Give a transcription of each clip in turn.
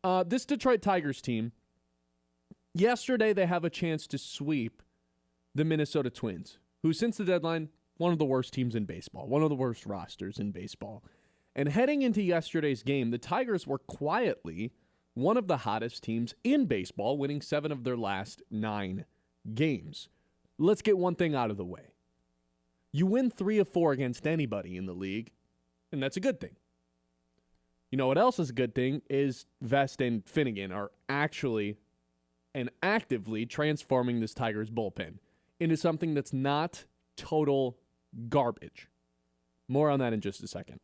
This Detroit Tigers team, yesterday they have a chance to sweep the Minnesota Twins, who since the deadline, one of the worst teams in baseball, one of the worst rosters in baseball. And heading into yesterday's game, the Tigers were quietly one of the hottest teams in baseball, winning 7 of their last 9 games. Let's get one thing out of the way. You win 3 of 4 against anybody in the league, and that's a good thing. You know what else is a good thing is Vest and Finnegan are actually and actively transforming this Tigers bullpen into something that's not total garbage. More on that in just a second.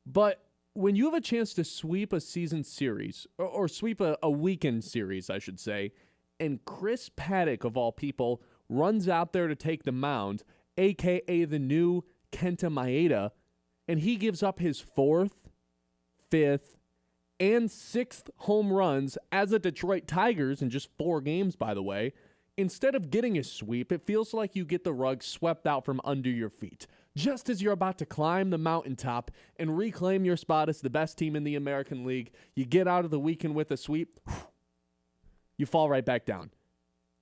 But when you have a chance to sweep a season series, or sweep a weekend series, I should say, and Chris Paddock, of all people, runs out there to take the mound, a.k.a. the new Kenta Maeda, and he gives up his 4th, 5th, and 6th home runs as a Detroit Tigers in just 4 games, by the way. Instead of getting a sweep, it feels like you get the rug swept out from under your feet. Just as you're about to climb the mountaintop and reclaim your spot as the best team in the American League, you get out of the weekend with a sweep, you fall right back down.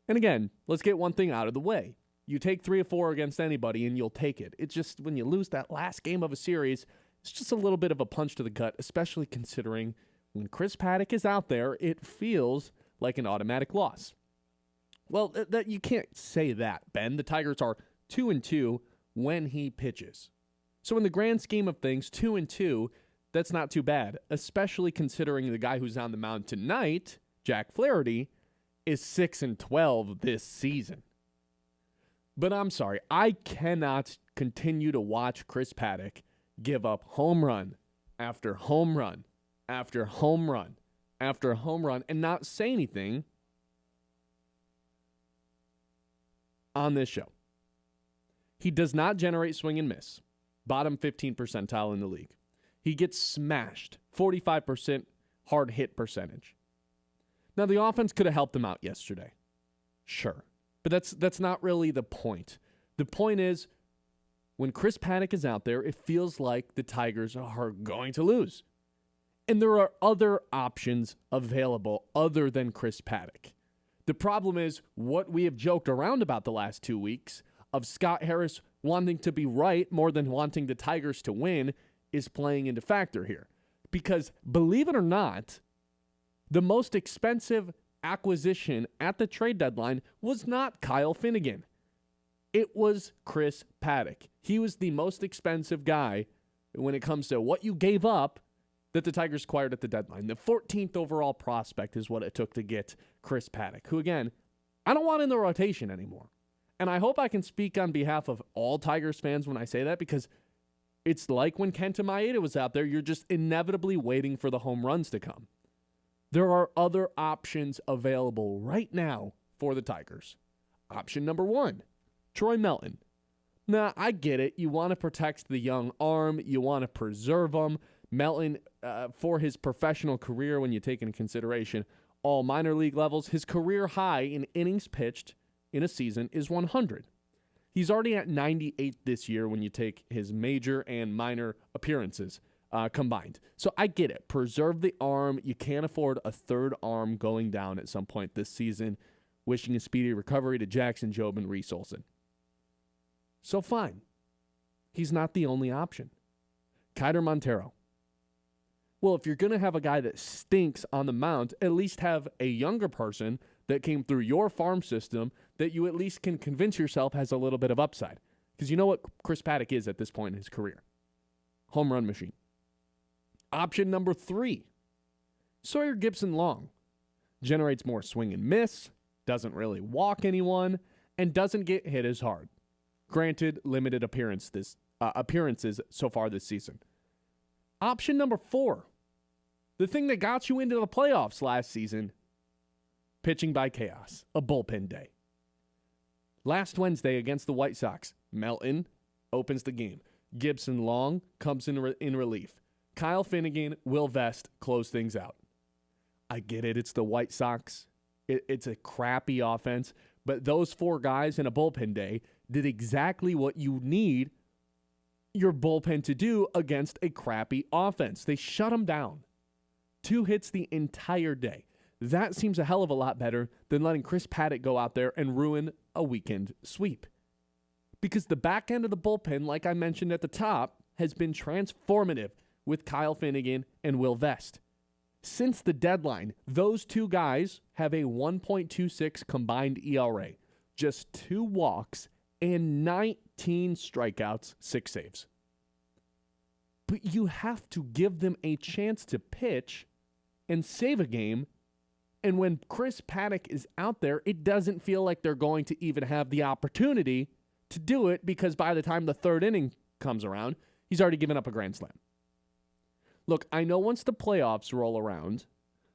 And again, let's get one thing out of the way. You take 3 of 4 against anybody and you'll take it. It's just when you lose that last game of a series, it's just a little bit of a punch to the gut, especially considering when Chris Paddock is out there, it feels like an automatic loss. Well, that you can't say that, Ben. The Tigers are 2-2 when he pitches. So in the grand scheme of things, 2-2, that's not too bad, especially considering the guy who's on the mound tonight, Jack Flaherty, is 6-12 this season. But I'm sorry, I cannot continue to watch Chris Paddock give up home run after home run after home run after home run and not say anything on this show. He does not generate swing and miss. Bottom 15 percentile in the league. He gets smashed. 45% hard hit percentage. Now, the offense could have helped him out yesterday. Sure. But that's not really the point. The point is, when Chris Paddock is out there, it feels like the Tigers are going to lose. And there are other options available other than Chris Paddock. The problem is what we have joked around about the last 2 weeks of Scott Harris wanting to be right more than wanting the Tigers to win is playing into factor here. Because believe it or not, the most expensive acquisition at the trade deadline was not Kyle Finnegan. It was Chris Paddock. He was the most expensive guy when it comes to what you gave up that the Tigers acquired at the deadline. The 14th overall prospect is what it took to get Chris Paddock, who, again, I don't want in the rotation anymore. And I hope I can speak on behalf of all Tigers fans when I say that, because it's like when Kenta Maeda was out there, you're just inevitably waiting for the home runs to come. There are other options available right now for the Tigers. Option number 1, Troy Melton. Now, I get it. You want to protect the young arm. You want to preserve him. Melton, for his professional career, when you take into consideration all minor league levels, his career high in innings pitched in a season is 100. He's already at 98 this year when you take his major and minor appearances combined. So I get it. Preserve the arm. You can't afford a third arm going down at some point this season. Wishing a speedy recovery to Jackson Jobe and Reese Olson. So fine. He's not the only option. Keider Montero. Well, if you're going to have a guy that stinks on the mound, at least have a younger person that came through your farm system that you at least can convince yourself has a little bit of upside. Because you know what Chris Paddock is at this point in his career. Home run machine. Option number 3, Sawyer Gipson-Long. Generates more swing and miss, doesn't really walk anyone, and doesn't get hit as hard. Granted, limited appearances so far this season. Option number 4, the thing that got you into the playoffs last season, pitching by chaos, a bullpen day. Last Wednesday against the White Sox, Melton opens the game. Gipson-Long comes in relief. Kyle Finnegan, Will Vest close things out. I get it. It's the White Sox. It's a crappy offense. But those 4 guys in a bullpen day did exactly what you need your bullpen to do against a crappy offense. They shut them down. 2 hits the entire day. That seems a hell of a lot better than letting Chris Paddack go out there and ruin a weekend sweep. Because the back end of the bullpen, like I mentioned at the top, has been transformative with Kyle Finnegan and Will Vest. Since the deadline, those 2 guys have a 1.26 combined ERA, just 2 walks and 19 strikeouts, 6 saves. But you have to give them a chance to pitch and save a game. And when Chris Paddack is out there, it doesn't feel like they're going to even have the opportunity to do it, because by the time the 3rd inning comes around, he's already given up a grand slam. Look, I know once the playoffs roll around,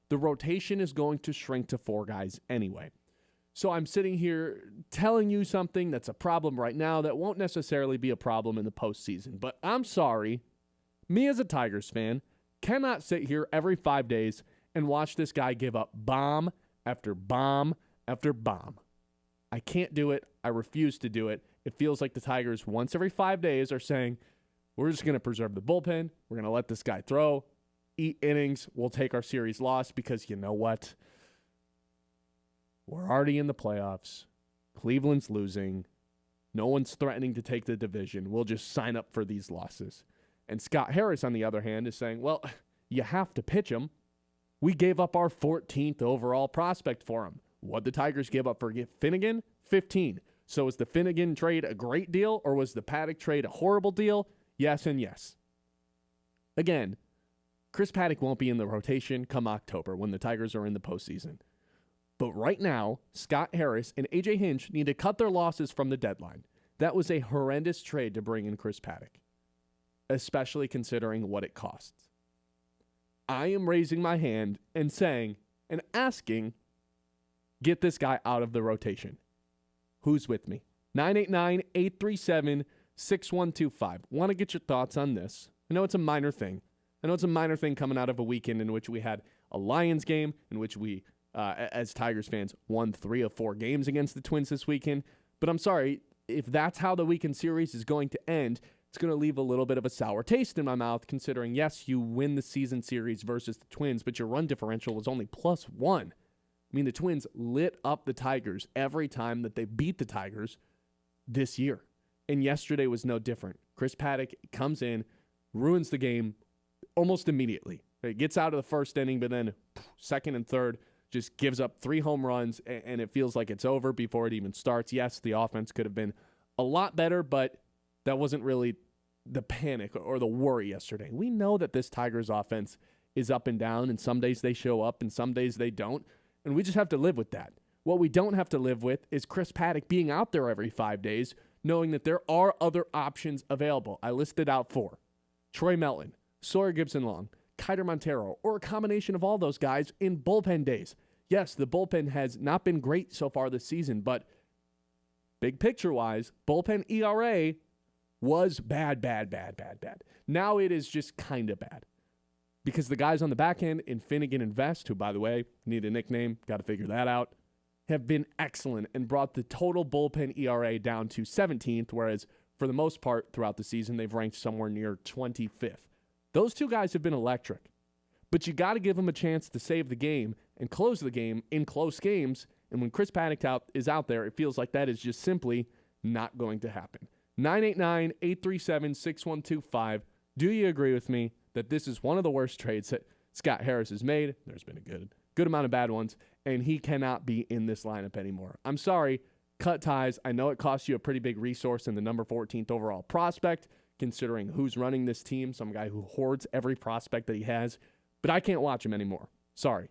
the rotation is going to shrink to 4 guys anyway. So I'm sitting here telling you something that's a problem right now that won't necessarily be a problem in the postseason. But I'm sorry, me as a Tigers fan cannot sit here every 5 days and watch this guy give up bomb after bomb after bomb. I can't do it. I refuse to do it. It feels like the Tigers once every 5 days are saying, we're just going to preserve the bullpen. We're going to let this guy throw, eat innings. We'll take our series loss because you know what? We're already in the playoffs. Cleveland's losing. No one's threatening to take the division. We'll just sign up for these losses. And Scott Harris, on the other hand, is saying, well, you have to pitch him. We gave up our 14th overall prospect for him. What'd the Tigers give up for Finnegan? 15. So was the Finnegan trade a great deal, or was the Paddack trade a horrible deal? Yes and yes. Again, Chris Paddack won't be in the rotation come October when the Tigers are in the postseason. But right now, Scott Harris and A.J. Hinch need to cut their losses from the deadline. That was a horrendous trade to bring in Chris Paddack, especially considering what it costs. I am raising my hand and saying and asking, get this guy out of the rotation. Who's with me? 989-837-6125. Want to get your thoughts on this. I know it's a minor thing. Coming out of a weekend in which we had a Lions game, in which we, as Tigers fans, won 3 of 4 games against the Twins this weekend. But I'm sorry, if that's how the weekend series is going to end, it's going to leave a little bit of a sour taste in my mouth, considering, yes, you win the season series versus the Twins, but your run differential was only +1. I mean, the Twins lit up the Tigers every time that they beat the Tigers this year. And yesterday was no different. Chris Paddack comes in, ruins the game almost immediately. It gets out of the first inning, but then second and third just gives up 3 home runs, and it feels like it's over before it even starts. Yes, the offense could have been a lot better, but that wasn't really the panic or the worry yesterday. We know that this Tigers offense is up and down, and some days they show up and some days they don't. And we just have to live with that. What we don't have to live with is Chris Paddack being out there every 5 days, knowing that there are other options available. I listed out 4. Troy Melton, Sawyer Gibson-Long, Kiter Montero, or a combination of all those guys in bullpen days. Yes, the bullpen has not been great so far this season, but big picture-wise, bullpen ERA was bad. Now it is just kind of bad. Because the guys on the back end in Finnegan and Vest, who, by the way, need a nickname, got to figure that out, have been excellent and brought the total bullpen ERA down to 17th, whereas for the most part throughout the season, they've ranked somewhere near 25th. Those 2 guys have been electric. But you got to give them a chance to save the game and close the game in close games. And when Chris Paddack is out there, it feels like that is just simply not going to happen. 989-837-6125. Do you agree with me that this is one of the worst trades that Scott Harris has made? There's been a good amount of bad ones, and he cannot be in this lineup anymore. I'm sorry, cut ties. I know it costs you a pretty big resource in the number 14th overall prospect, considering who's running this team, some guy who hoards every prospect that he has, but I can't watch him anymore. Sorry.